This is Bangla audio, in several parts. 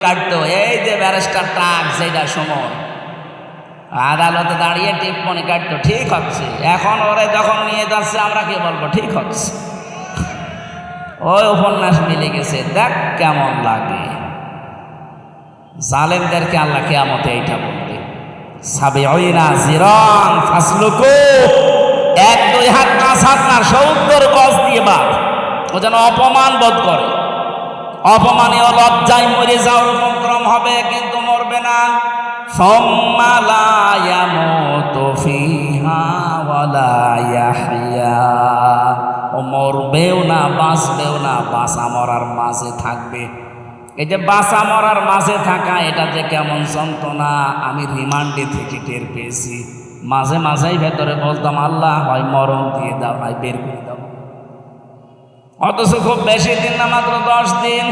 কাটতো, এই যে ব্যারিস্টার টাক যেটা সময় আদালতে দাঁড়িয়ে টিপ্পনি কাটতো, ঠিক হচ্ছে। এখন ওরে যখন নিয়ে যাচ্ছে আমরা কি বলবো, ঠিক হচ্ছে। ওই উপন্যাস মিলে গেছে, দেখ কেমন লাগে। জালেমদেরকে আল্লাহ কিয়ামতে এইটা বলবে, সাবিউনা জিরান ফাসলুকু, 1-2 হাত 5 হাত না 70 গজ দিয়ে বাদ, ও যেন অপমান বোধ করে, অপমানীয় লজ্জায় মরে যাওয়ার উপক্রম হবে, কিন্তু মরবে না। সুম্মা লা ইয়ামুতু ফিহা ওয়ালা ইয়াহইয়া, ও মরবেও না বাঁচবেও না, বাঁচা মরার মাঝে থাকবে। এই যে বাঁচা মরার মাঝে থাকা, এটা যে কেমন যন্ত্রণা আমি রিমান্ডে থেকে টের পেয়েছি। মাঝে মাঝেই ভেতরে বলতাম, আল্লাহ হয় মরণ দিয়ে দাও, হয় বের করে দাও। অথচ খুব বেশি দিন না, মাত্র 10 দিন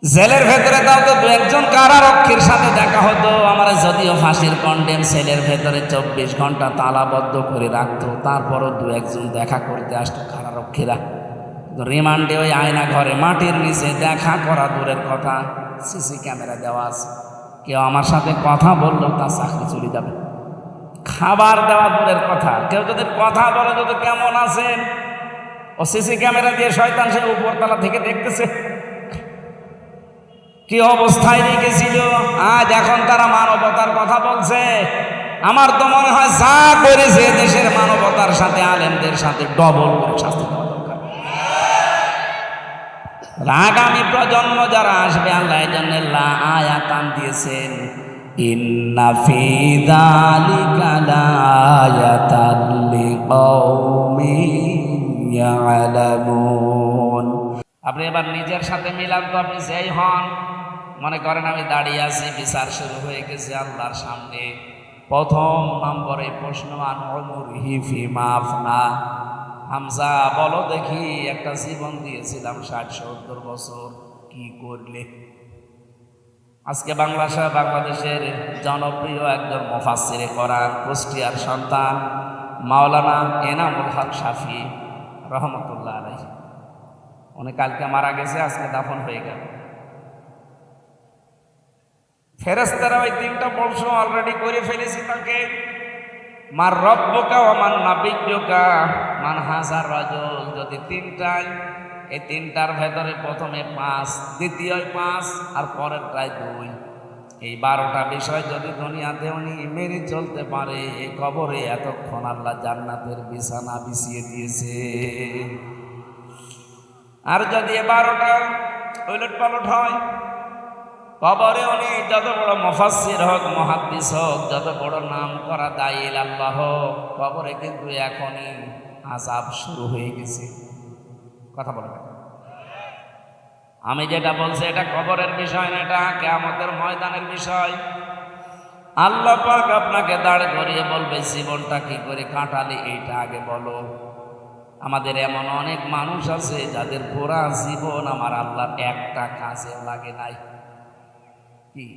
জেলের ভেতরে। তাও তো 2-1 কারারক্ষীর সাথে দেখা হতো আমার, যদিও ফাঁসির কন্ডেম, সেলের ভেতরে 24 ঘন্টা তালাবদ্ধ করে রাখতো, তারপরও 2-1 দেখা করতে আসতো কারারক্ষীরা। রিমান্ডে ওই আয়না ঘরে মাটির নিচে দেখা করা দূরের কথা, সিসি ক্যামেরা দেওয়া আছে। কেউ আমার সাথে কথা বললেও তার চাকরি চলে যাবে। খাবার দেওয়া দূরের কথা, কেউ যদি কথা বলে যদি কেমন আছেন, ও সিসি ক্যামেরা দিয়ে শয়তান সে উপরতলা থেকে দেখতেছে কি অবস্থায় রেখেছিল। আজ এখন তারা মানবতার কথা বলছে। আমার তো মনে হয় যা করেছে দেশের মানবতার সাথে, আলেমদের সাথে ডবল করে শাস্তি দেওয়া দরকার। আগামী প্রজন্ম যারা আসবে, আল্লাহ এই জন্য আয়াতান দিয়েছেন, ইন্না ফি যালিকা লাআয়াতান লিকাউমিন ইয়ালামুন। আপনি এবার নিজের সাথে মিলান তো, আপনি যেই হন, মনে করেন আমি দাঁড়িয়ে আছি, বিচার শুরু হয়ে গেছে আল্লাহর সামনে। প্রথম নম্বরে প্রশ্ন, আন উমরিহি ফিমা আফনা। হামজা বলো দেখি, একটা জীবন দিয়েছিলাম 60-70 বছর, কি করলে? আজকে বাংলাদেশের জনপ্রিয় একজন মুফাসসিরে কোরআন, কুষ্টিয়ার সন্তান মাওলানা এনামুল হক শাফি রহমতুল্লাহ আলাইহি, উনি কালকে মারা গেছে, আজকে দাফন হয়ে গেল। ফেরেশতারা ওই 3টা প্রশ্ন অলরেডি করে ফেলেছি তাকে, মার রব্বুকা ওয়া মান নাবিয়্যুকা মান হাযার রাজুল। যদি 3টাই, এই 3টার ভেতরে প্রথমে 5, দ্বিতীয় 5, আর পরেরটাই 2, এই 12টা বিষয় যদি দুনিয়াতে উনি মেনে চলতে পারে, এই কবরে এতক্ষণ আল্লাহ জান্নাতের বিছানা বিছিয়ে দিয়েছে। আর যদি 12টা উলট পালট হয়, কবরে উনি যত বড় মুফাসসির হোক, মুহাদ্দিস হোক, যত বড় নাম করা দায়ী আল্লাহ হোক, কবরে কিন্তু এখনই আযাব শুরু হয়ে গেছে। কথা বলবেন, আমি যেটা বলছি এটা কবরের বিষয় না, এটা কিয়ামতের ময়দানের বিষয়। আল্লাহ পাক আপনাকে দাঁড় করিয়ে বলবে, জীবনটা কি করে কাটালে এইটা আগে বলো। আমাদের এমন অনেক মানুষ আছে যাদের পুরা জীবন আমার আল্লাহর একটা কাজে লাগে নাই। কি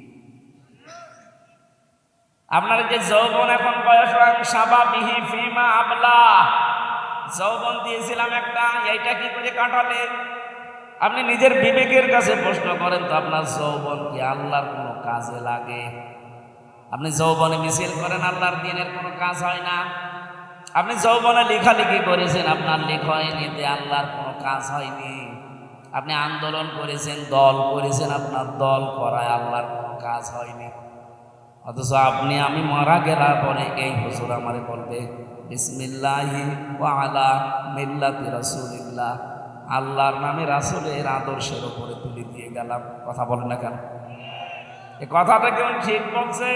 আপনার যে যৌবন, এখন বয়স শাবাবিহি ফিমা আবলা, যৌবন দিয়েছিলাম একটা, এইটা কি করে কাটালে? আপনি নিজের বিবেকের কাছে প্রশ্ন করেন তো, আপনার যৌবন কি আল্লাহর কোনো কাজে লাগে? আপনি যৌবনে মিছিল করেন, আল্লাহর দিনের কোনো কাজ হয় না। আপনি যৌবনে লেখালেখি করেছেন, আপনার লেখনীতে আল্লাহর কোনো কাজ হয়নি। আপনি আন্দোলন করেছেন, দল করেছেন, আপনার দল করায় আল্লাহর কোনো কাজ হয়নি। অথচ আপনি আমি মারা গেলার পরে এই হুজুর আমারে বলবে, বিসমিল্লাহি ওয়া আলা মিল্লাতি রাসূলিল্লাহ, আল্লাহর নামে রাসূলের আদর্শের উপরে তুলে দিয়ে গেলাম। কথা বলেন না কেন? এই কথাটা কেমন ঠিক বলছে?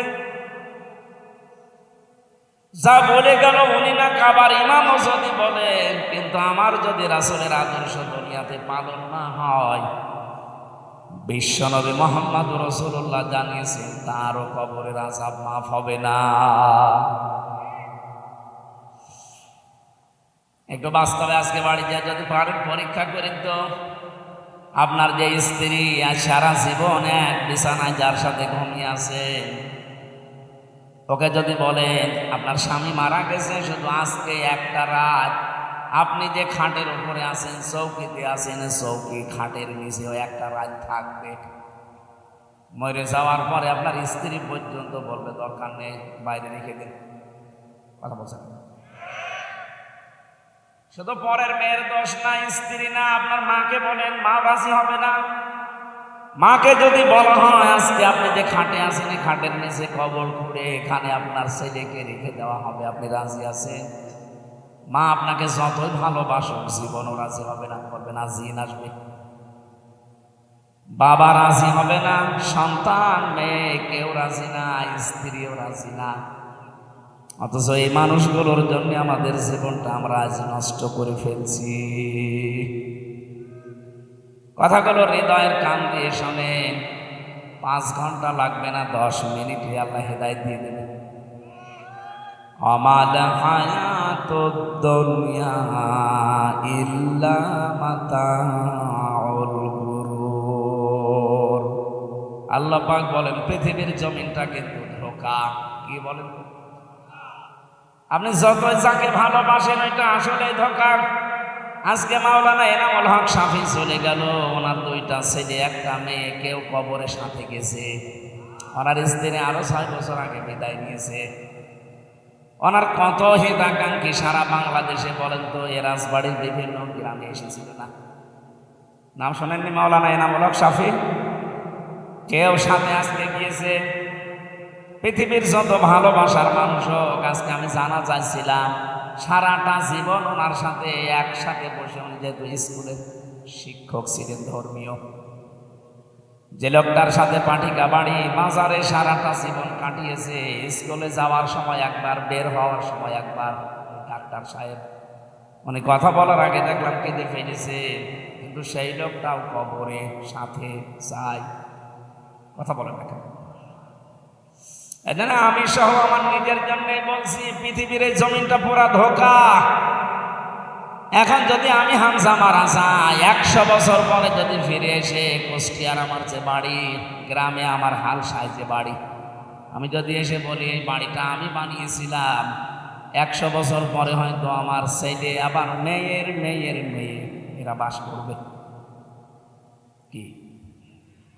যা বলে গেল উনি না কাবার ইমামও যদি বলেন, কিন্তু আমার যদি রাসূলের আদর্শ দুনিয়াতে পালন না হয়, বিশ্বনবী মুহাম্মদুর রাসূলুল্লাহ জানিয়েছেন তারও কবরের আযাব মাফ হবে না। একটু বাস্তবে আজকে বাড়ি যায় যদি পারেন পরীক্ষা করেন তো, আপনার যে স্ত্রী আর সারা জীবন এক বিছানায় যার সাথে ঘুমিয়ে আছেন, ওকে যদি বলেন আপনার স্বামী মারা গেছে শুধু আজকে একটা রাত, আপনি যে খাটের উপরে আছেন, চৌকিতে আছেন, চৌকি খাটের নিচেও একটা রাত থাকবে। মরে যাওয়ার পরে আপনার স্ত্রী পর্যন্ত বলবে দরকার নেই, বাইরে রেখে দিন। কথা বলছেন? শুধু পরের মেয়ের দোষ না, স্ত্রী না, আপনার মাকে বলেন, মা রাজি হবে না। মাকে যদি বলা হয় আজকে আপনি যে খাটে আছেন, খাটের নিচে কবর খুঁড়ে এখানে আপনার ছেলেকে রেখে দেওয়া হবে, আপনি রাজি আছেন? মা আপনাকে যতই ভালোবাসুক জীবনও রাজি হবে না, বলবে না, জিন আসবে। বাবা রাজি হবে না, সন্তান, মেয়ে কেউ রাজি না, স্ত্রীও রাজি না। অথচ এই মানুষগুলোর জন্য আমাদের জীবনটা আমরা আজ নষ্ট করে ফেলছি। কথাগুলো হৃদয়ের কান দিয়ে শোনেন। 5 ঘন্টা লাগবে না, 10 মিনিটে আল্লাহ হেদায়েত দিয়ে দেবে। আমাল হায়াতুদ দুনিয়া ইল্লা মাতাউল গুরুর। আল্লাহ পাক বলেন পৃথিবীর জমিনটা কিন্তু ধোঁকা। কি বলেন? আপনি যতই যাকে ভালোবাসেন ওইটা আসলে ধোঁকা। আজকে মাওলানা এনামুল হক শাফি চলে গেল, ওনার 2টা ছেলে 1টা মেয়ে, কেউ কবরের সাথে গেছে। ওনার স্ত্রী আরো 6 বছর আগে বিদায় নিয়েছে। ওনার কত হিতাকাঙ্ক্ষী সারা বাংলাদেশে, বলেন তো এ রাজবাড়ির বিভিন্ন গ্রামে এসেছিল না? নাম শোনেননি মাওলানা এনামুল হক শাফি? কেউ সাথে আজকে গিয়েছে? পৃথিবীর যত ভালোবাসার মানুষ হোক, আজকে আমি জানা চাইছিলাম সারাটা জীবন ওনার সাথে একসাথে বসে, উনি যেহেতু স্কুলের শিক্ষক ছিলেন ধর্মীয়, যে লোকটার সাথে পাটিকা বাড়ি বাজারে সারাটা জীবন কাটিয়েছে, স্কুলে যাওয়ার সময় একবার, বের হওয়ার সময় একবার। ডাক্তার সাহেব উনি কথা বলার আগে দেখলাম কেঁদে ফেলেছে, কিন্তু সেই লোকটাও কবরে সাথে চাই। কথা বলেন না কেন? না, আমি সহ আমার নিজের জন্য বলছি, পৃথিবীর এই জমিনটা পুরা ধোঁকা। এখন যদি আমি হামজা মারা যাই, 100 বছর পরে যদি ফিরে এসে কুষ্টিয়ার আমার যে বাড়ি, গ্রামে আমার হাল সাইজে বাড়ি, আমি যদি এসে বলি এই বাড়িটা আমি বানিয়েছিলাম, 100 বছর পরে হয়তো আমার ছেলে আবার মেয়ের মেয়ের মেয়ে এরা বাস করবে। কি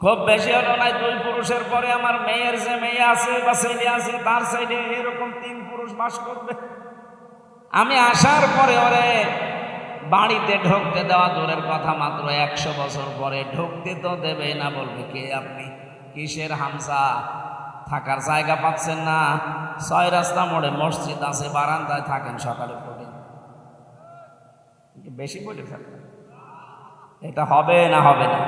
খুব বেশি হলো না, 2 পুরুষের পরে আমার মেয়ের যে মেয়ে আছে বা ছেলে আছে, তার ছেলে, এরকম 3 পুরুষ বাস করবে। আমি আসার পরে ওরে বাড়িতে ঢুকতে দেওয়া দূরের কথা, মাত্র 100 বছর পরে ঢুকতে তো দেবে না, বলবে কে আপনি, কিসের হামজা, থাকার জায়গা পাচ্ছেন না, 6 রাস্তা মোড়ে মসজিদ আছে, বারান্দায় থাকেন, সকালে পড়ে। বেশি বলে ফেলেন। এটা হবে না, হবে না।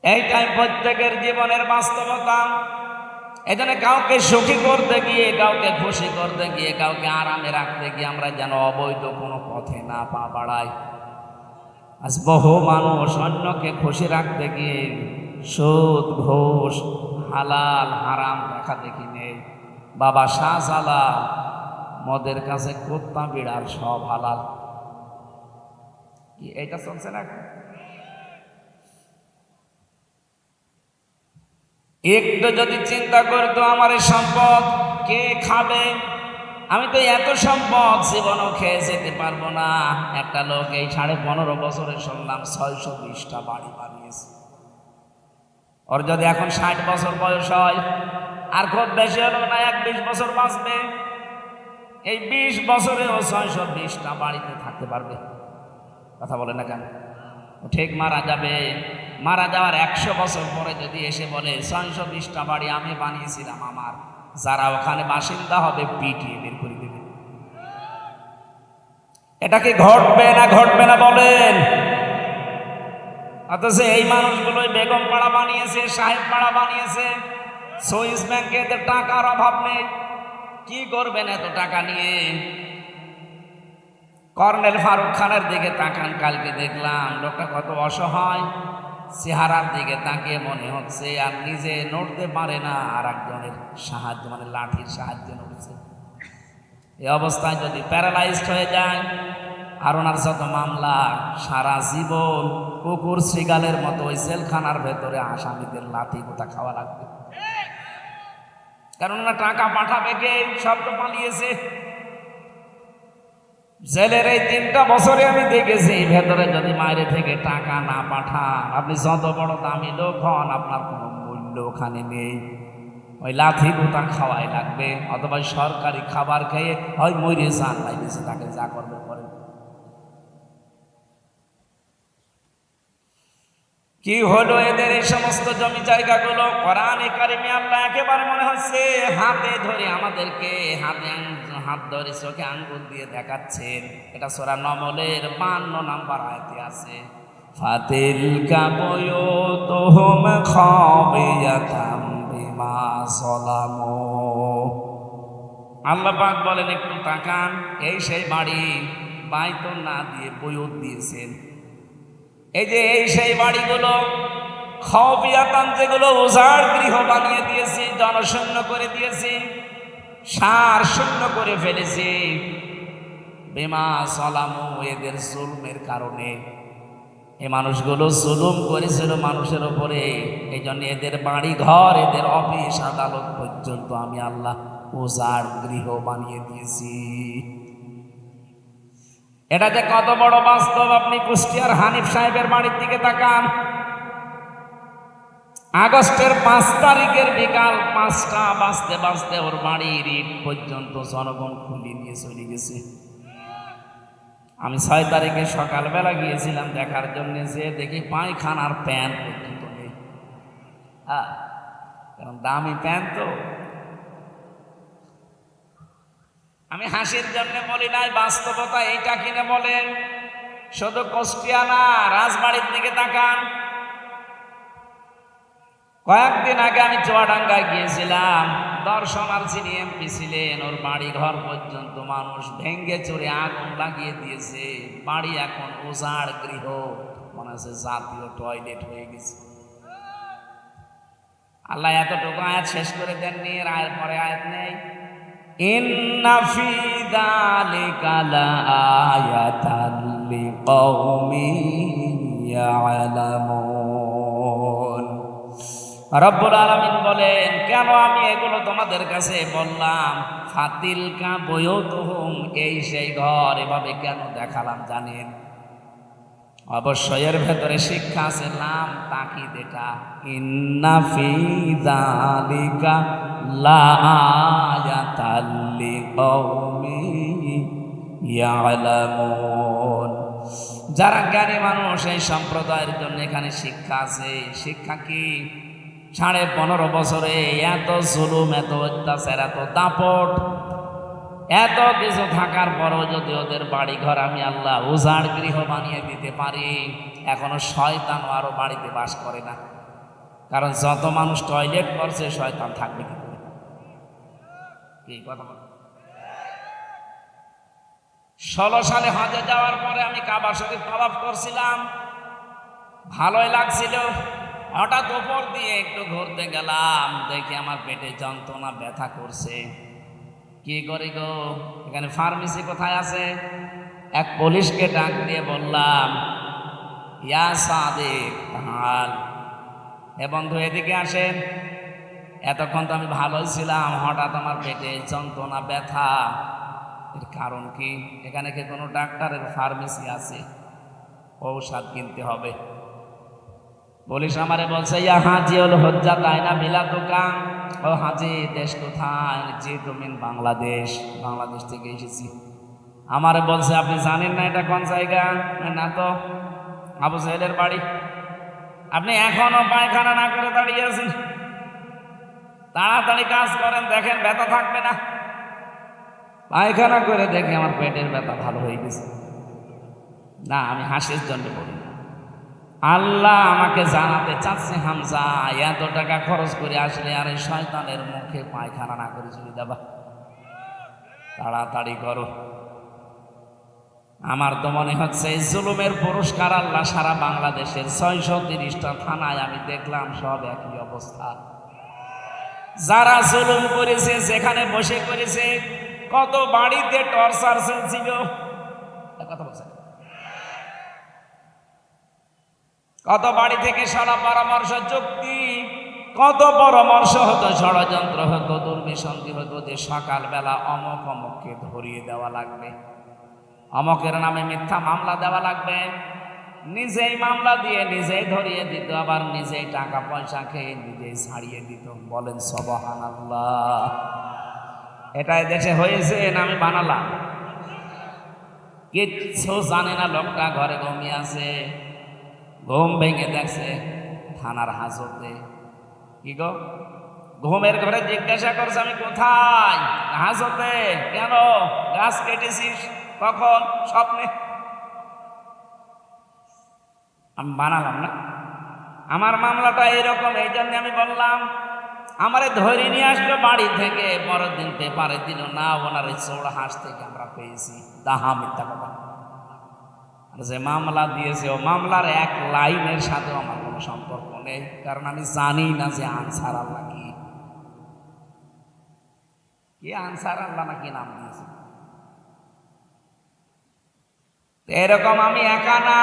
এইটাই প্রত্যেকের জীবনের বাস্তবতা। এজন্য কাউকে সুখী করতে গিয়ে, কাউকে খুশি করতে গিয়ে, কাউকে আরামে রাখতে গিয়ে আমরা যেন অবৈধ কোনো পথে না পা বাড়াই। আজ বহু মানুষ অন্যকে খুশি রাখতে গিয়ে সুদ, ঘুষ, হালাল হারাম দেখা দেখি নেই। বাবা শাহজালাল মদের কাছে কুত্তা বিড়াল সব হালাল। কি এইটা চলছে না? একটু যদি চিন্তা করতো আমার এই সম্পদ কে খাবে, আমি তো এত সম্পদ জীবনও খেয়ে যেতে পারবো না। একটা লোক এই 15.5 বছরে শুনলাম 620টা বাড়ি বানিয়েছে। ওর যদি এখন 60 বছর বয়স হয়, আর খুব বেশি হলো না 20 বছর বাঁচবে, এই 20 বছরেও 620টা বাড়িতে থাকতে পারবে। কথা বলে না কেন? ঠিক মারা যাবে। মারা যাওয়ার 100 বছর পরে যদি এসে বলে 620টা বাড়ি আমি বানিয়েছিলাম, আমার যারা ওখানে বাসিন্দা হবে পিটিয়ে বের করে দেবে। এটা কি ঘটবে না ঘটবে না বলেন? অথচ এই মানুষগুলোই বেগম পাড়া বানিয়েছে, সাহেব পাড়া বানিয়েছে। সুইস ব্যাংকে এদের টাকার অভাব নেই। কি করবেন এত টাকা নিয়ে? কর্নেল ফারুক খানের দিকে তাকান, কালকে দেখলাম লোকটা কত অসহায়, চেহারার দিকে তাকিয়ে মনে হচ্ছে আর নিজে নড়তে পারে না, আর একজনের সাহায্য, মানে লাঠির সাহায্যে নড়ছে। এই অবস্থায় যদি প্যারালাইজড হয়ে যায়, আর ওনার যত মামলা, সারা জীবন কুকুর শ্রীগালের মতো ওই জেলখানার ভেতরে আসামিদের লাঠি গোটা খাওয়া লাগবে। কারণ ওনার টাকা পাঠাবে কে? সব তো পালিয়েছে। জেলের এই 3টা বছরে আমি দেখেছি, ভেতরে যদি বাইরে থেকে টাকা না পাঠান, আপনি যত বড় দামি লোক হন, আপনার কোনো মূল্য ওখানে নেই। ওই লাথি গুতা খাওয়াই লাগবে, অথবা সরকারি খাবার খেয়ে হয় মরে যান, নাই বেশি তাকে যা করবে করেন। কি হলো এদের এই সমস্ত জমি জায়গাগুলো? কোরআনে কারিমে আল্লাহ একেবারে মনে হচ্ছে হাতে ধরে আমাদেরকে হাত ধরে চোখে আঙ্গুল দিয়ে দেখাচ্ছেন। এটা সূরা নমলের 52 নম্বর আয়াতে আছে, ফাতিলকা বুয়ুতুহুম খাবিয়াতাম বিমা যালামু। আল্লাহ পাক বলেন একটু তাকান, এই সেই বাড়ি, বাইতুন না দিয়ে বুয়ুত দিয়েছেন। এই যে এই সেই বাড়িগুলো, খাওয়াবিয়াতান, যেগুলো উজাড় গৃহ বানিয়ে দিয়েছি, জনশূন্য করে দিয়েছি, সার শূন্য করে ফেলেছি, বিমা যালামু, এদের জুলমের কারণে। এই মানুষগুলো জুলুম করেছিল মানুষের উপরে, এই জন্য এদের বাড়ি ঘর, এদের অফিস আদালত পর্যন্ত আমি আল্লাহ উজাড় গৃহ বানিয়ে দিয়েছি। এটা যে কত বড় বাস্তব, আপনি কুষ্টিয়ার হানিফ সাহেবের বাড়ির দিকে তাকান। আগস্টের 5 তারিখের বিকাল 5টা বাজতে বাজতে ওর বাড়ির ইট পর্যন্ত জনগণ খুলে নিয়ে চলে গেছে। আমি 6 তারিখে সকালবেলা গিয়েছিলাম দেখার জন্য, যে দেখি পায়খানার প্যান্ট পর্যন্ত নেই। কারণ দামি প্যান্ট তো। আমি হাসির জন্য বলি নাই, বাস্তবতা এইটা কিনে বলেন। শুধু কুষ্টিয়া না, রাজবাড়ির দিকে তাকান। কয়েকদিন আগে আমি চুয়াডাঙ্গায় গিয়েছিলাম, দর্শনার্থী এমপি ছিলেন, ওর বাড়ি ঘর পর্যন্ত মানুষ ভেঙ্গে চুরে আগুন লাগিয়ে দিয়েছে। বাড়ি এখন উজাড় গৃহ, মনে হচ্ছে জাতীয় টয়লেট হয়ে গেছে। আল্লাহ এতটুকু আয়াত শেষ করে দেননি, এর আয়ের পরে আয়াত নেই। ইন্না ফি যালিকা লাআয়াতান লিকাউমিন ইয়ালামুন। রব্বুল আলামিন বলেন, কেন আমি এগুলো তোমাদের কাছে বললাম? ফাতিলকা বুয়ুতুহুম, এই সেই ঘর, এভাবে কেন দেখালাম জানেন? অবশ্যই এর ভেতরে শিক্ষা আছে, নাম তাকিদ এটা, ইন্না ফি যালিকা লাআয়াতান লিকাউমিন ইয়ালামুন। যারা জ্ঞানী মানুষ, এই সম্প্রদায়ের জন্য এখানে শিক্ষা আছে। শিক্ষা কি? 15.5 বছরে এত জুলুম, এত অত্যাচার, এত দাপট, এত কিছু থাকার পরও যদি ওদের বাড়ি ঘর আমি আল্লাহ উজাড় গৃহ বানিয়ে দিতে পারি, এখনো শয়তানও আরো বাড়িতে বাস করে না। কারণ যত মানুষ টয়লেট করছে, শয়তান থাকবে কি করে? কি কথা বল। 16 সালে হজে যাওয়ার পরে আমি কাবা শরীফ তওয়াফ করছিলাম, ভালোই লাগছিল। হঠাৎ উপর দিয়ে একটু ঘুরতে গেলাম, দেখি আমার পেটে যন্ত্রণা, ব্যথা করছে। কি করি গো, এখানে ফার্মেসি কোথায় আছে? এক পুলিশকে ডাক দিয়ে বললাম, ইয়া সাদিক তাআল, হে বন্ধু এদিকে আসেন। এতক্ষণ তো আমি ভালোই ছিলাম, হঠাৎ আমার পেটে যন্ত্রণা, ব্যথা, এর কারণ কি? এখানে কি কোনো ডাক্তারের ফার্মেসি আছে? ঔষধ কিনতে হবে। পুলিশ আমারে বলছে, ইয়া হাজিউল হুজ্জাত আইনা বিলাতুকা, ও হাজি দেশ কোথায়? জি তুমি বাংলাদেশ। বাংলাদেশ থেকে এসেছি। আমারে বলছে, আপনি জানেন না এটা কোন জায়গা? না তো। আবু সাহেলের বাড়ি। আপনি এখনো পায়খানা না করে দাঁড়িয়ে আছেন? তাড়াতাড়ি কাজ করেন, দেখেন ব্যথা থাকবে না। পায়খানা করে দেখে আমার পেটের ব্যথা ভালো হয়ে গেছে। না, আমি হাসির জন্য বলি না, আল্লাহ আমাকে জানাতে চাচ্ছে, হামজা এত টাকা খরচ করে আসলে আর এই শয়তানের মুখে পায়খানা না করে চলে যাবা, তাড়াতাড়ি করো। আমার তো মনে হচ্ছে এই জুলুমের পুরস্কার আল্লাহ সারা বাংলাদেশের 630টা থানায় আমি দেখলাম সব একই অবস্থা। যারা জুলুম করেছে, যেখানে বসে করেছে, কত বাড়িতে টর্চার চলছিল, কথা বলছে, কত বাড়ি থেকে সারা পরামর্শ চুক্তি, কত পরামর্শ হতো, ষড়যন্ত্র হতো, দুর্বিসন্ধি হতো যে সকালবেলা অমুক অমুককে ধরিয়ে দেওয়া লাগবে। অমকের নামে মিথ্যা মামলা দেওয়া লাগবে, নিজেই মামলা দিয়ে নিজেই ধরিয়ে দিত, আবার নিজেই টাকা পয়সা খেয়ে নিজেই ছাড়িয়ে দিত। বলেন সুবহানাল্লাহ। এটাই দেশে হয়েছে না আমি বানালাম? কিচ্ছু জানে না লোকটা, ঘরে ঘুমিয়ে আছে, ঘুম ভেঙে দেখছে থানার হাজতে। কি গো, ঘুমের ঘরে জিজ্ঞাসা করছে আমি কোথায়? হাজতে। কেন? গাছ কেটেছিস? কখন? স্বপ্নে। আমি বানালাম না, আমার মামলাটা এরকম। এই জন্য আমি বললাম, আমারে ধরে নিয়ে আসলো বাড়ি থেকে, পরের দিন পেপারে দিল না ওনার এই চৌড়া হাঁস থেকে আমরা পেয়েছি। দাহা মিথ্যা কথা। আর যে মামলা দিয়েছে ও মামলার এক লাইনের সাথে আমার কোনো সম্পর্ক নেই, কারণ আমি জানি না যে আনসার আল্লাহ কি আনসার আল্লাহ নাকি নাম দিয়েছে। এরকম আমি একা না,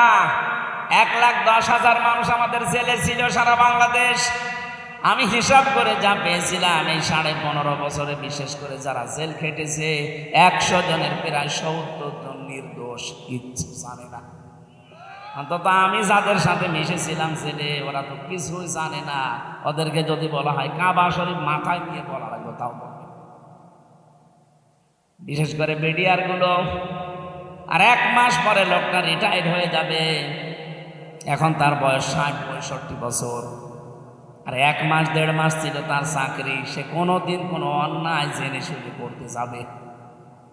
1,10,000 মানুষ আমাদের জেলে ছিল সারা বাংলাদেশ। আমি হিসাব করে যা পেয়েছিলাম এই 15.5 বছরে, বিশেষ করে যারা জেল খেটেছে 100 জনের প্রায় 70 জন নির্দোষ, কিচ্ছু জানে না। অন্তত আমি যাদের সাথে মিশেছিলাম জেলে, ওরা তো কিছুই জানে না। ওদেরকে যদি বলা হয় কাবা শরীফ মাথায় নিয়ে বলা লাগবে, তাও বলবে। বিশেষ করে বিডিআর গুলো। আর 1 মাস পরে লোকটা রিটায়ার্ড হয়ে যাবে, এখন তার বয়স 60-65 বছর। আর 1 মাস 1.5 মাস ছিল তার চাকরি, সে কোনোদিন কোনো অন্যায় জেনে শুনে করতে যাবে,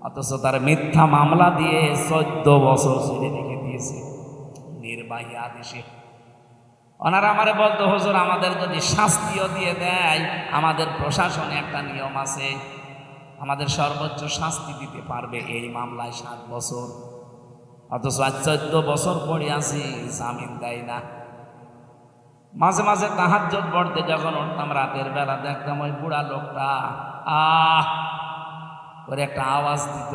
অথচ তার মিথ্যা মামলা দিয়ে 14 বছর জেলে রেখে দিয়েছে নির্বাহী আদেশে। ওনারা আমারে বলতো, হুজুর আমাদের যদি শাস্তিও দিয়ে দেয়, আমাদের প্রশাসনে একটা নিয়ম আছে, আমাদের সর্বোচ্চ শাস্তি দিতে পারবে এই মামলায় 7 বছর। অথচ আজ 14 বছর পড়ে আছি, জামিন দেয় না। মাঝে মাঝে তাহাজ্জুদ পড়তে যখন উঠতাম রাতের বেলা, দেখতাম ওই বুড়া লোকটা আহ করে একটা আওয়াজ দিত।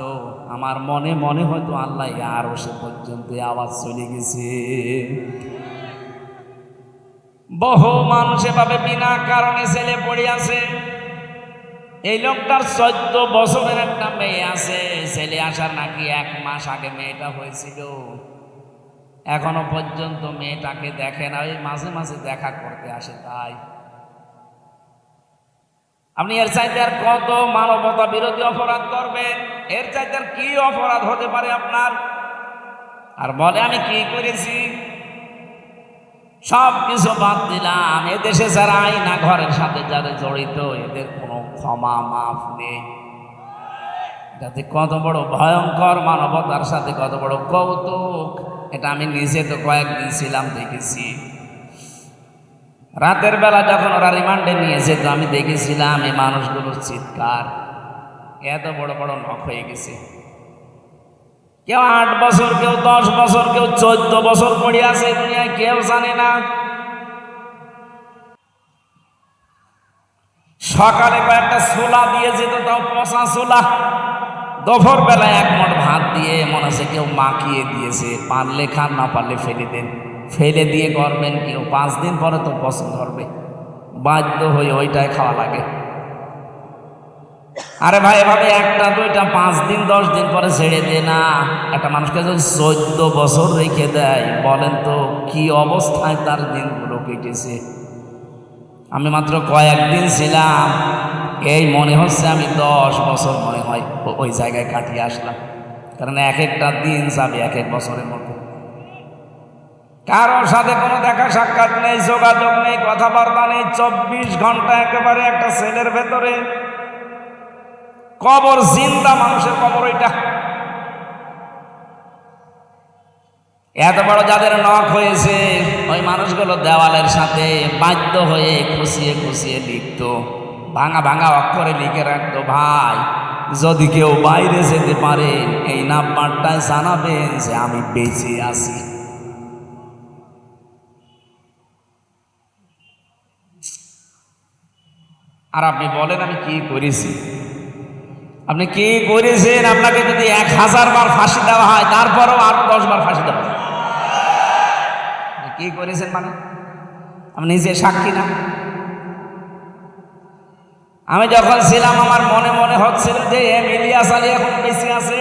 আমার মনে মনে হয়তো আল্লাহ আরো সে পর্যন্ত আওয়াজ চলে গেছে। বহু মানুষ এভাবে বিনা কারণে ছেলে পড়ে আছে। এই লোকটার 14 বছরের একটা মেয়ে আছে, ছেলে আসার নাকি 1 মাস আগে মেয়েটা হয়েছিল, এখনো পর্যন্ত মেয়েটাকে দেখে না, ওই মাঝে মাঝে দেখা করতে আসে। তাই আপনি এর চাইতে আর কত মানবতা বিরোধী অপরাধ করবেন? এর চাইতে আর কি অপরাধ হতে পারে আপনার? আর বলে আমি কি করেছি? সব কিছু বাদ দিলাম, এদেশে যারা আইনা ঘরের সাথে যারা জড়িত, এদের কোনো ক্ষমা মাফ নেই। যাতে কত বড় ভয়ঙ্কর মানবতার সাথে কত বড় কৌতুক, এটা আমি নিজে তো কয়েকদিন ছিলাম, দেখেছি। রাতের বেলা যখন ওরা রিমান্ডে নিয়ে যেত, আমি দেখেছিলাম এই মানুষগুলোর চিৎকার, এত বড় বড় নখ হয়ে গেছে। কেউ 8 বছর, কেউ 10 বছর, কেউ 14 বছর পড়ে আছে দুনিয়ায়, কেউ জানে না। সকালে কয়েকটা ছোলা দিয়ে যেত, তাও পচা ছোলা। দুপুর বেলায় 1 মুঠ ভাত দিয়ে মনে হচ্ছে কেউ মাখিয়ে দিয়েছে, পারলে খান, না পারলে ফেলে দেন। ফেলে দিয়ে করবেন কেউ 5 দিন পরে তো পছন্দ করবে, বাধ্য হয়ে ওইটাই খাওয়া লাগে। আরে ভাই, এভাবে 1টা 2টা 5 দিন 10 দিন পরে ছেড়ে দে না। একটা মানুষকে যদি 14 বছর রেখে দেয়, বলেন তো কি অবস্থায় তার দিনগুলো কেটেছে। আমি মাত্র কয়েকদিন ছিলাম, এই মনে হচ্ছে আমি 10 বছর মনে হয় ওই জায়গায় কাটিয়ে আসলাম। কারণ এক একটা দিন যাবে 1 বছরের মতো। কারোর সাথে কোনো দেখা সাক্ষাৎ নেই, যোগাযোগ নেই, কথাবার্তা নেই, 24 ঘন্টা একেবারে একটা সেলের ভেতরে। কবর, জিন্দা মানুষের কবর ওইটা। এত বড় যাদের নখ হয়েছে, ওই মানুষগুলো দেওয়ালের সাথে বাধ্য হয়ে খুশিয়ে খুশিয়ে লিখত, ভাঙা ভাঙা অক্ষরে লিখে রাখতো, ভাই যদি কেউ বাইরে যেতে পারে এই নাম্বারটায় জানাবেন যে আমি বেঁচে আছি। আর আপনি বলেন আমি কি করেছি? আপনি কি করেছেন? আপনাকে যদি 1000 বার ফাঁসি দেওয়া হয়, তারপরেও আরো 10 বার ফাঁসি দেওয়া হয়। কি করেছেন মানে আপনি নিজে সাক্ষী না? আমি যখন ছিলাম আমার মনে মনে হচ্ছিল যে ইলিয়াস আলী এখন বেঁচে আছে,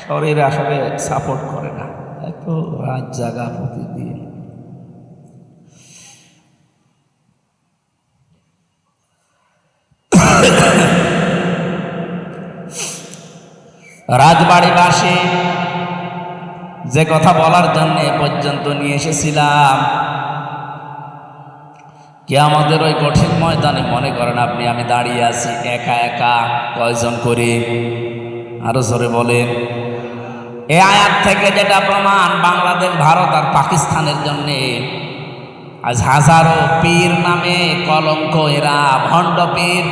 শরীর আসলে সাপোর্ট করে না, এত রাত জাগা প্রতিদিন। রাজবাড়িবাসী যে কথা বলার জন্য এ পর্যন্ত নিয়ে এসেছিলাম, কিয়ামতের ওই কঠিন ময়দানে মনে করেন আপনি আমি দাঁড়িয়ে আছি একা একা, কয়জন করে? আরো জোরে বলেন। এ আয়াত থেকে যেটা প্রমাণ, বাংলাদেশ, ভারত আর পাকিস্তানের জন্যে আজ হাজারো পীর নামে কলঙ্ক, এরা ভণ্ড পীর,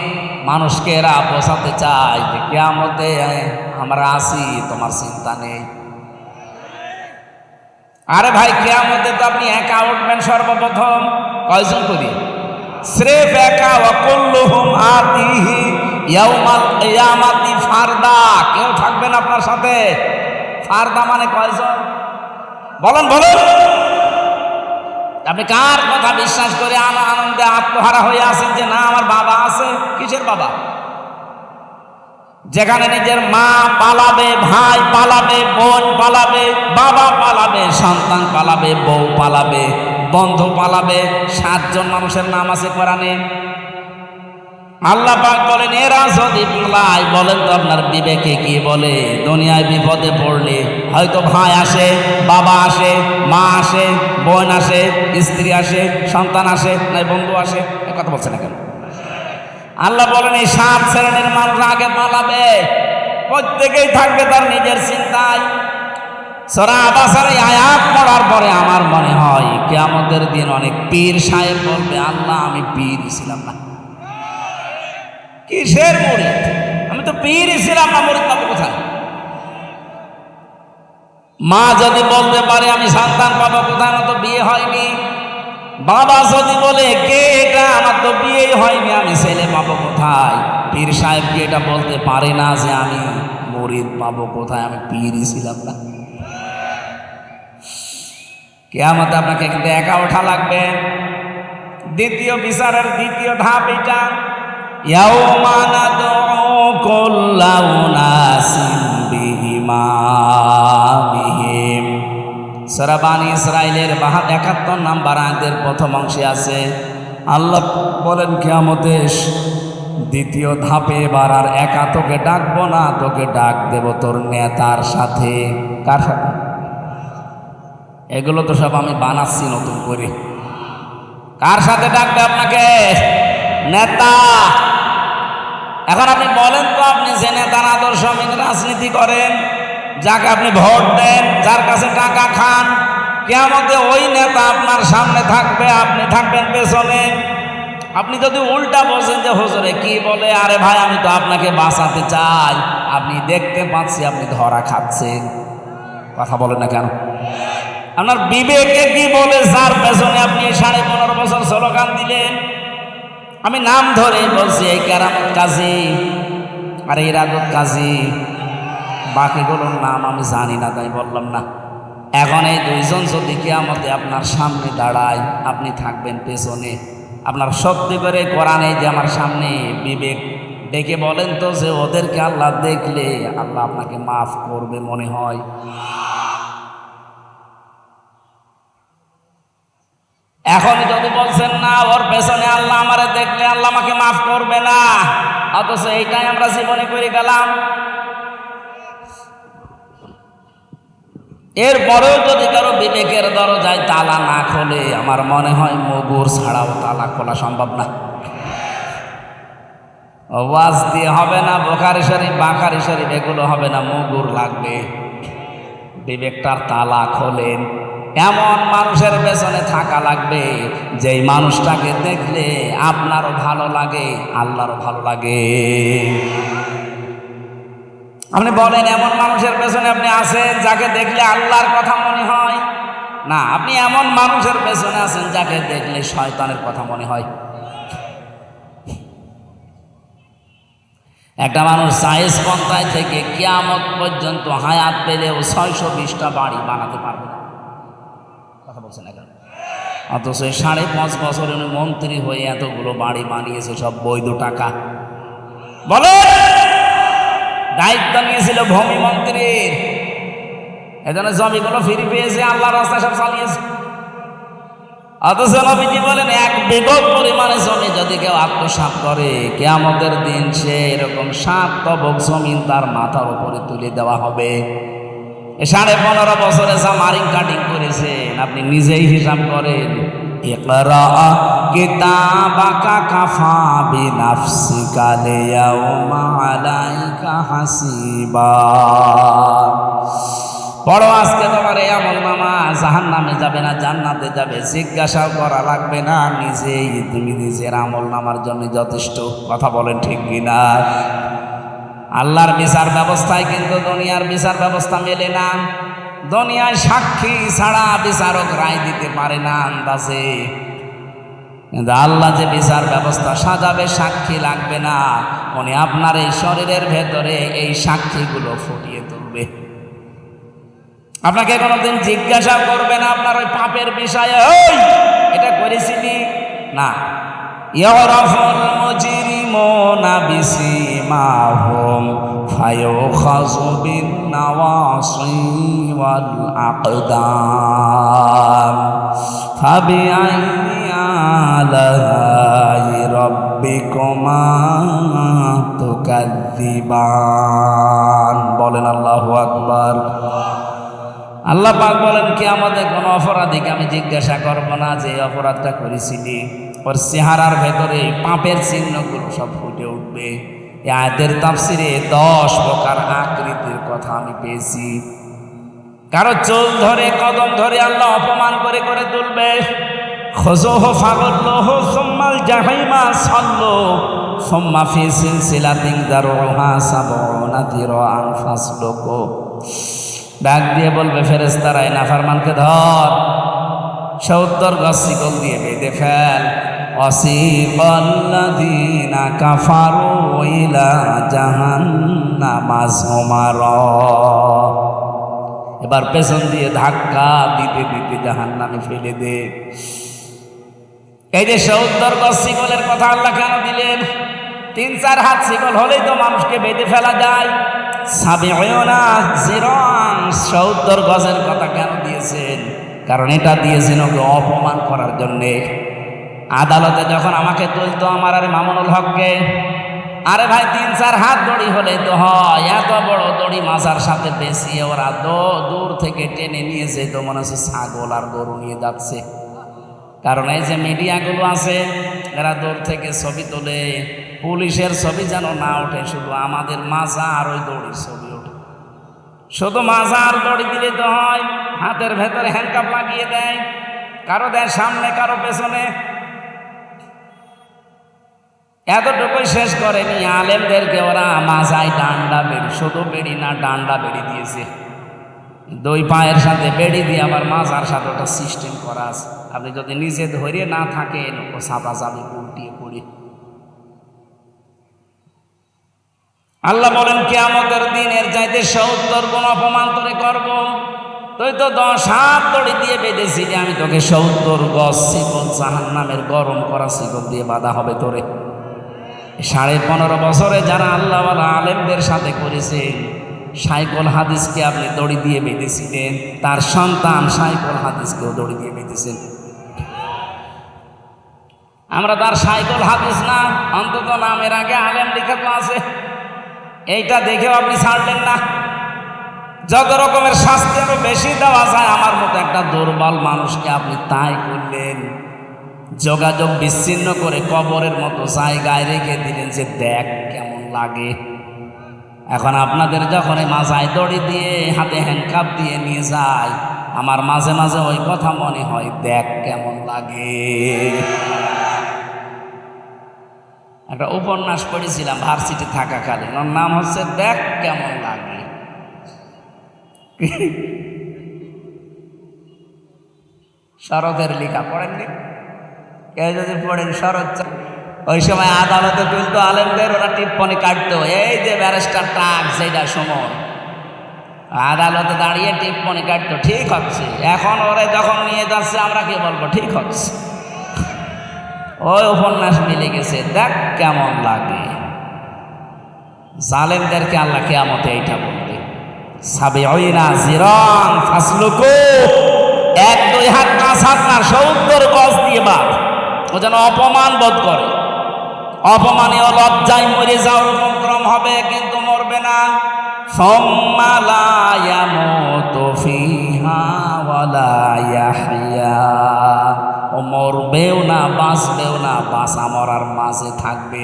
মানুষকে এরা বোঝাতে চায় যে কিয়ামতে আমরা আছি, তোমার চিন্তা নেই। আরে ভাই, কিয়ামতে তো আপনি একা উঠবেন সর্বপ্রথম, কয়জন করি? স্রেফ একা। ওয়াকুল্লুহুম আতিহি ইয়াউমাল কিয়ামাতি ফারদা, কেউ থাকবেন আপনার সাথে। ফারদা মানে কয়জন? বলেন বলেন। আপনি কার কথা বিশ্বাস করে আনন্দে আত্মহারা হয়ে আছেন যে না আমার বাবা আছে? কিসের বাবা? যেখানে নিজের মা পালাবে, ভাই পালাবে, বোন পালাবে, বাবা পালাবে, সন্তান পালাবে, বউ পালাবে, বন্ধু পালাবে। 7 জন মানুষের নাম আছে কোরআনে। আল্লাহ পাক বলেন এরা যদি পালায়, বলেন তো আপনার বিবেকে কি বলে? দুনিয়ায় বিপদে পড়লে হয়তো ভাই আসে, বাবা আসে, মা আসে, বোন আসে, স্ত্রী আসে, সন্তান আসে, নাই বন্ধু আসে। এ কথা বলছে না কেন? আল্লাহ বলেন এই 7 শ্রেণীর মানুষ আগে পালাবে, প্রত্যেকেই থাকবে তার নিজের চিন্তায়। সূরা আবাসের এই আয়াত পড়ার পরে আমার মনে হয় কিয়ামতের দিন অনেক পীর সাহেব বলবে, আল্লাহ আমি পীর ছিলাম না। কিসের মুরিদ? আমি তো পীর ছিলাম না, মুরিদ পাবো কোথায়? মা যদি বলতে পারে আমি সন্তান পাবো কোথায়, আমার তো বিয়ে হয়নি। বাবা যদি বলে কে এটা, আমার তো বিয়েই হয়নি, আমি ছেলে পাবো কোথায়? পীর সাহেব কি এটা বলতে পারে না যে আমি মুরিদ পাবো কোথায়, আমি পীরই ছিলাম না? কিয়ামতে আপনাকে কিন্তু একা ওঠা লাগবে। দ্বিতীয় বিচারের দ্বিতীয় ধাপ এটা, ইয়াউমা নাদউ কুল্লা উনাসিন বিইমামিহিম। সূরা বানী ইসরাঈলের 71 নম্বর আয়াতের প্রথম অংশে আছে, আল্লাহ বলেন কিয়ামতে দ্বিতীয় ধাপে এবার আর একা তোকে ডাকবো না, তোকে ডাক দেব তোর নেতার সাথে। কার সাথে? এগুলো তো সব আমি বানাচ্ছি নতুন করে। কার সাথে ডাকবে আপনাকে? নেতা। এখন আপনি বলেন তো, আপনি যে নেতার আদর্শ মেনে রাজনীতি করেন, যাকে আপনি ভোট দেন, যার কাছে টাকা খান, কিয়ামতে ওই নেতা আপনার সামনে থাকবে, আপনি থাকবেন পেছনে। আপনি যদি উল্টা বলছেন যে হুজুরে কি বলে, আরে ভাই আমি তো আপনাকে বাঁচাতে চাই, আপনি দেখতে পাচ্ছি আপনি ধরা খাচ্ছেন। কথা বলেন না কেন? আপনার বিবেকে কি বলে যার পেছনে আপনি 15.5 বছর স্লোগান দিলেন? আমি নাম ধরে বলছি, এই কেরামত কাজী আর এই রাজত কাজী, বাকিগুলোর নাম আমি জানি না তাই বললাম না। এখন এই 2 জন যদি কিয়ামতে আপনার সামনে দাঁড়ায়, আপনি থাকবেন পেছনে। আপনার সত্যি করে কোরআনে যে আমার সামনে বিবেক ডেকে বলেন তো যে ওদেরকে আল্লাহ দেখলে আল্লাহ আপনাকে মাফ করবে মনে হয়? এখনই যদি বলছেন না ওর পেছনে আল্লাহ আমারে দেখলে আল্লাহ আমাকে মাফ করবে না, অথচ এইটাই আমরা জীবনে করে গেলাম। এরপরেও যদি কারো বিবেকের দরজায় তালা না খোলে, আমার মনে হয় মগুর ছাড়াও তালা খোলা সম্ভব না। ওয়াজ দিয়ে হবে না, বুখারী শরীফ, বাখারী শরীফ এগুলো হবে না, মগুর লাগবে। বিবেকটার তালা খোলেন। এমন মানুষের পেছনে থাকা লাগবে যেই মানুষটাকে দেখলে আপনারও ভালো লাগে, আল্লাহরও ভালো লাগে। আপনি বলেন এমন মানুষের পেছনে আপনি আছেন যাকে দেখলে আল্লাহর কথা মনে হয় না, আপনি এমন মানুষের পেছনে আছেন যাকে দেখলে শয়তানের কথা মনে হয়। একটা মানুষ সাইজ পন্থায় থেকে কিয়ামত পর্যন্ত হায়াত পেলেও 620টা বাড়ি বানাতে পারবে না। কথা বলছেন এখন? অথচ 5.5 বছর উনি মন্ত্রী হয়ে এতগুলো বাড়ি বানিয়েছে, সব বৈধ টাকা। বলে দায়িত্ব নিয়েছিল ভূমি মন্ত্রীর, এজন্য জমিগুলো ফিরে পেয়েছে, আল্লাহর রাস্তায় সব চালিয়েছে। অথচ নবীজি বলেন 1 বিঘত পরিমাণে জমি যদি কেউ আত্মসাৎ করে, কিয়ামতের দিন সে এরকম 7 তবক জমিন তার মাথার উপরে তুলে দেওয়া হবে। 15.5 বছরে যা মারিং কাটিং করেছেন আপনি নিজেই হিসাব করেন। ইকরা কিতাবাকা কাফা বিনাফসিকা লিয়াউমা আলাইকা হাসিবা। পড়ো, আজকে তোমার এই আমলনামা জাহান্নামে যাবে না জান্নাতে যাবে, জিজ্ঞাসা করা লাগবে না, নিজেই তুমি নিজের আমলনামার জন্য যথেষ্ট। কথা বলেন ঠিক কিনা? আল্লাহর বিচার ব্যবস্থায় কিন্তু দুনিয়ার বিচার ব্যবস্থা মেলে না। দুনিয়ায় সাক্ষী ছাড়া বিচারক রায় দিতে পারে না আন্দাজে, কিন্তু আল্লাহ যে বিচার ব্যবস্থা সাজাবে, সাক্ষী লাগবে না, উনি আপনার এই শরীরের ভেতরে এই সাক্ষীগুলো ফুটিয়ে তুলবে। আপনাকে কোনোদিন জিজ্ঞাসা করবে না আপনার ওই পাপের বিষয়ে, ওই এটা করেছিলি না। ইয়ারাফুল মুজরিমুনা বিসিমাহুম ফায়ুখাযু বিন নাওয়াসি ওয়াল আকদাম ফাবিআইয়ি আলাই রাব্বিকুমা তুকাযযিবান। বলেন আল্লাহু আকবার। আল্লাহ পাক বলেন, কিয়ামতে কোন অপরাধীকে আমি জিজ্ঞাসা করব না যে অপরাধটা করেছিলি। ওর চেহারার ভেতরে পাপের চিহ্নগুলো সব ফুটে উঠবে। এই আয়াতের তাফসিরে 10 প্রকার আকৃতির কথা আমি পেয়েছি। কারো চুল ধরে কদম ধরে আল্লাহ অপমান করে করে তুলবে। খুযুহু ফাগুল্লুহু সুম্মাল জাহিমা সাল্লু সুম্মা ফি সিলসিলাতিন যারউহা 70 যিরাআন ফাসলুকু। ডাক দিয়ে বলবে, ফেরেশতারা এই নাফরমানকে ধর, 70 গজ শিকল দিয়ে বেঁধে ফেল। ওয়াসিকাল্লাযীনা কাফারু ইলা জাহান্নামা যুমারা। এবার পেছন দিয়ে ধাক্কা দিতে দিতে জাহান্নামে ফেলে দে। এই যে 70 গজ শিকলের কথা আল্লাহ কেন দিলেন? 3-4 হাত শিকল হলেই তো মানুষকে বেঁধে ফেলা যায়। 70 গজের কথা কেন দিয়েছেন? কারণ এটা দিয়েছেন ওকে অপমান করার জন্যে। আদালতে যখন আমাকে তুলতো আমার আরে মামুনুল হককে, আরে ভাই 3-4 হাত দড়ি হলে তো হয়, এত বড় দড়ি মাজার সাথে পেঁচিয়ে ওরা দূর থেকে টেনে নিয়ে যেত, মনে হচ্ছে ছাগল আর গরু নিয়ে যাচ্ছে। কারণ এই যে মিডিয়াগুলো আছে এরা দূর থেকে ছবি তোলে, পুলিশের ছবি যেন না ওঠে, শুধু আমাদের মাজা আর ওই দড়ির ছবি ওঠে। শুধু মাজা আর দড়ি দিলে তো হয়, হাতের ভেতরে হ্যান্ডকাপ লাগিয়ে দেয়, কারো দেয় সামনে কারো পেছনে। এতটুকুই শেষ করেনি, আলেমদেরকে ওরা মাজায় ডান্ডা বেড়ি, শুধু বেড়ি না ডান্ডা বেড়ি দিয়েছে। 2 পায়ের সাথে বেড়ি দিয়ে আবার মাজার সাথে ওটা সিস্টেম করা আছে। আপনি যদি নিজে ধরে না থাকেন ও চাপা যাবে উল্টিয়ে পড়ে। আল্লাহ বলেন, কিয়ামতের দিনের চাইতে 70 গুণ অপমান তোরে করব। তুই তো 10 হাত দড়ি দিয়ে বেঁধেছিলি, আমি তোকে 70 গজ শিকল জাহান্নামের গরম করা শিকল দিয়ে বাঁধা হবে তোরে। 15.5 বছরে যারা আল্লাহওয়ালা আলেমদের সাথে করেছে, সাইকুল হাদিসকে আপনি দড়ি দিয়ে বেঁধেছিলেন, তার সন্তান সাইকুল হাদিসকেও দড়ি দিয়ে বেঁধেছেন। আমরা তার সাইকুল হাদিস না, অন্তত নামের আগে আলেম লিখা তো আছে, এইটা দেখেও আপনি ছাড়লেন না। যত রকমের শাস্তি আরো বেশি দেওয়া যায় আমার মতো একটা দুর্বল মানুষকে আপনি তাই করলেন। যোগাযোগ বিচ্ছিন্ন করে কবরের মতো জায়গায় রেখে দিলেন যে দেখ কেমন লাগে। এখন আপনাদের যখন মাজায় দড়ি দিয়ে হাতে হ্যান্ডকাপ দিয়ে নিয়ে যায়, আমার মাঝে মাঝে ওই কথা মনে হয়, দেখ কেমন লাগে। একটা উপন্যাস পড়েছিলাম ভার্সিটি থাকাকালীন, ওর নাম হচ্ছে দেখ কেমন লাগে। শরতের লেখা, পড়েননি? কেউ যদি পড়েন শরৎ ওই সময় আদালতে তুলতো আলেমদের, ওরা টিপ্পনি কাটতো, এই যে ব্যারিস্টার টাক সেইটা সময় আদালতে দাঁড়িয়ে টিপ্পনি কাটতো, ঠিক হচ্ছে। এখন ওরে যখন নিয়ে যাচ্ছে আমরা কি বলবো, ঠিক হচ্ছে। ওই উপন্যাস মিলে গেছে, দেখ কেমন লাগে। জালেমদেরকে আল্লাহ কিয়ামতে এইটা বলবে, সাবিউনা জিরান ফাসলুকু, 1-2 হাত 5 হাত না 70 গজ দিয়ে বাদ, ও যেন অপমান বোধ করে, অপমানীয় লজ্জায় মরে যাওয়ার উপক্রম হবে, কিন্তু মরবে না। সুম্মা লা ইয়ামুতু ফিহা ওয়ালা ইয়াহইয়া, ও মরবেও না বাঁচবেও না, বাঁচা মরার মাঝে থাকবে।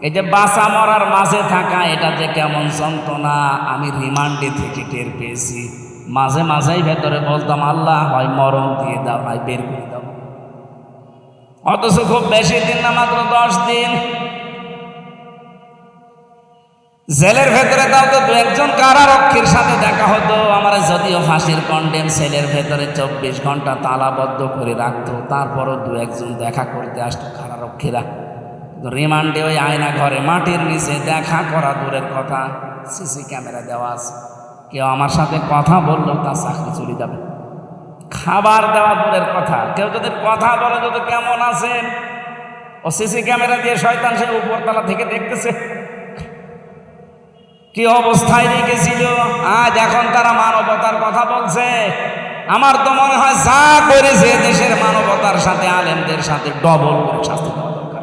এই যে বাঁচা মরার মাঝে থাকা, এটা যে কেমন যন্ত্রণা আমি রিমান্ডে থেকে টের পেয়েছি। মাঝে মাঝেই ভেতরে বলতাম, আল্লাহ হয় মরণ দিয়ে দাও, হয় বের করে দাও। অথচ খুব বেশি দিন না, মাত্র 10 দিন জেলের ভেতরে। তাও তো 2-1 কারারক্ষীর সাথে দেখা হতো আমার, যদিও ফাঁসির কন্ডেম, সেলের ভেতরে 24 ঘন্টা তালাবদ্ধ করে রাখতো, তারপরও 2-1 দেখা করতে আসতো কারারক্ষীরা। রিমান্ডে ওই আয়না ঘরে মাটির নিচে দেখা করা দূরের কথা, সিসি ক্যামেরা দেওয়া আছে, কেউ আমার সাথে কথা বললেও তার চাকরি চলে যাবে। খাবার দেওয়া দূরের কথা, কেউ যদি কথা বলে যদি কেমন আছেন, ও সিসি ক্যামেরা দিয়ে শয়তান সে উপরতলা থেকে দেখতেছে কি অবস্থায় রেখেছিল। আজ এখন তারা মানবতার কথা বলছে। আমার তো মনে হয় যা করেছে দেশের মানবতার সাথে, আলেমদের সাথে ডবল শাস্তি দেওয়া দরকার।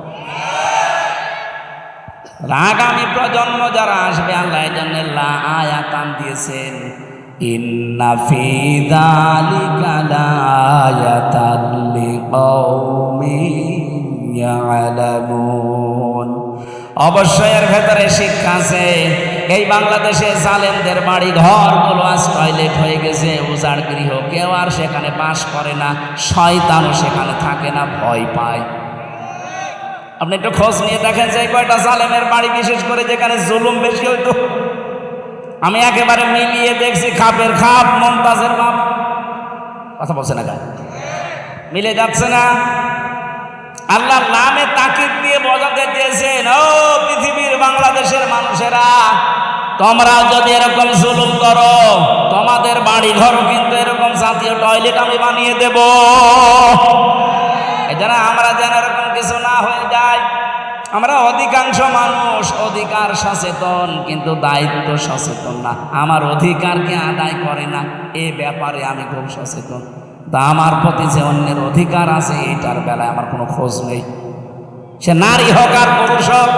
আগামী প্রজন্ম যারা আসবে, আল্লাহ এই জন্য আয়াতান দিয়েছেন, ইন্না ফি যালিকা লায়াতান লিকাউমিন ইয়ালামুন, অবশ্যই এর ভেতরে শিক্ষা আছে। এই বাংলাদেশে জালেমদের বাড়ি ঘরগুলো আজ টয়লেট হয়ে গেছে, উজাড় গৃহ, কেউ আর সেখানে বাস করে না, শয়তানও সেখানে থাকে না, ভয় পায়। আপনি একটু খোঁজ নিয়ে দেখেন যে কয়টা জালেমের বাড়ি, বিশেষ করে যেখানে জুলুম বেশি হইতো, আমি একেবারে মিলিয়ে দেখছি, খাপের খাপ মমতাজের বাপ, কথা বলছে না, মিলে যাচ্ছে না। আল্লাহর নামে তাকিদ দিয়ে বোঝাতে চেয়েছেন, ও পৃথিবীর বাংলাদেশের মানুষেরা, তোমরাও যদি এরকম জুলুম করো, তোমাদের বাড়ি ঘরও কিন্তু এরকম জাতীয় টয়লেট আমি বানিয়ে দেব। এজন্য আমরা যেন এরকম কিছু না হয়ে যায়। আমরা অধিকাংশ মানুষ অধিকার সচেতন, কিন্তু দায়িত্ব সচেতন না। আমার অধিকারকে আদায় করে না, এ ব্যাপারে আমি খুব সচেতন। তা আমার প্রতি যে অন্যের অধিকার আছে, এটার বেলায় আমার কোনো খোঁজ নেই, সে নারী হোক আর পুরুষ হোক।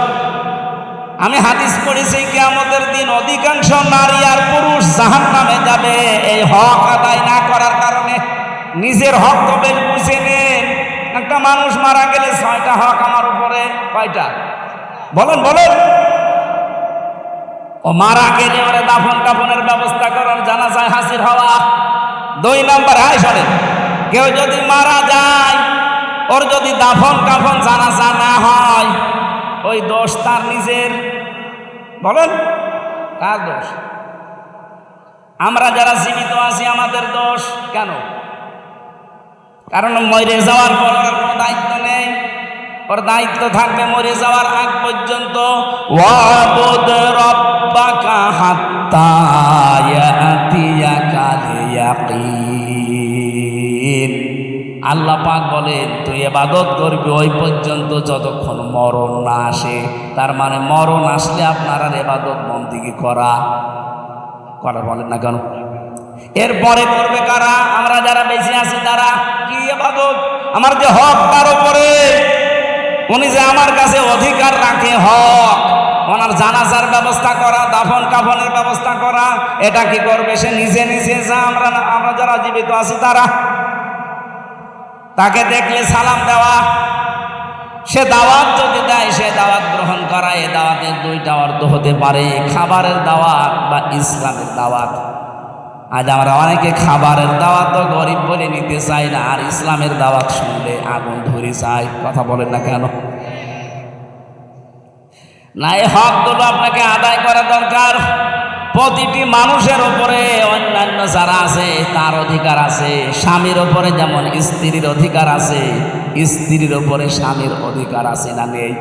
আমি হাদিস পড়েছি, কিয়ামতের দিন অধিকাংশ নারী আর পুরুষ জাহান্নামে যাবে এই হক আদায় না করার কারণে। নিজের হক তো বেশ বুঝে নেন। একটা মানুষ মারা গেলে 6টা হক আমার উপরে, কয়টা বলেন বলেন? ও মারা গেলে ওরে দাফন কাফনের ব্যবস্থা করার, জানাজায় হাজির হওয়া। 2 নম্বর, হাই শোনেন, কেউ যদি মারা যায়, ওর যদি দাফন কাফন জানাজা না হয়, ওই দোষ তার নিজের। বলেন কার দোষ? আমরা যারা জীবিত আছি আমাদের দোষ। কেন? কারণ মরে যাওয়ার পর ওর কোনো দায়িত্ব নেই। ওর দায়িত্ব থাকবে মরে যাওয়ার আগ পর্যন্ত। ওয়াবুদ রাব্বাকা হাত্তা ইয়াতিয়াকাল ইয়াকিন। আল্লাহ পাক বলেন, তুই ইবাদত করবি ওই পর্যন্ত যতক্ষণ মরণ না আসে। তার মানে মরণ আসলে আপনার আর ইবাদত বন্দেগী করা বলেন না কেন? এরপরে করবে কারা? আমরা যারা বেঁচে আছি তারা। কি ইবাদত? আমার যে হক তার উপরে, উনি যে আমার কাছে অধিকার রাখে, হক, ওনার জানাজার ব্যবস্থা করা, দাফন কাফনের ব্যবস্থা করা, এটা কি করবে? সে নিজে নিজে। যা আমরা যারা জীবিত আছি তারা, তাকে দেখলে সালাম দেওয়া, সে দাওয়াত যদি দেয় সে দাওয়াত গ্রহণ করা। এ দাওয়াতের 2টা অর্থ হতে পারে, খাবারের দাওয়াত বা ইসলামের দাওয়াত। আজ আমরা অনেকে খাবারের দাওয়াত গরিব বলে নিতে চাই না, আর ইসলামের দাওয়াত শুনলে আগুন ধরে যায়। কথা বলেন না কেন? না, এই হকগুলো আপনাকে আদায় করা দরকার। প্রতিটি মানুষের উপরে অন্যান্য যারা আছে তার অধিকার আছে। স্বামীর উপরে যেমন স্ত্রীর অধিকার আছে, স্ত্রীর উপরে স্বামীর অধিকার আছে না নেই?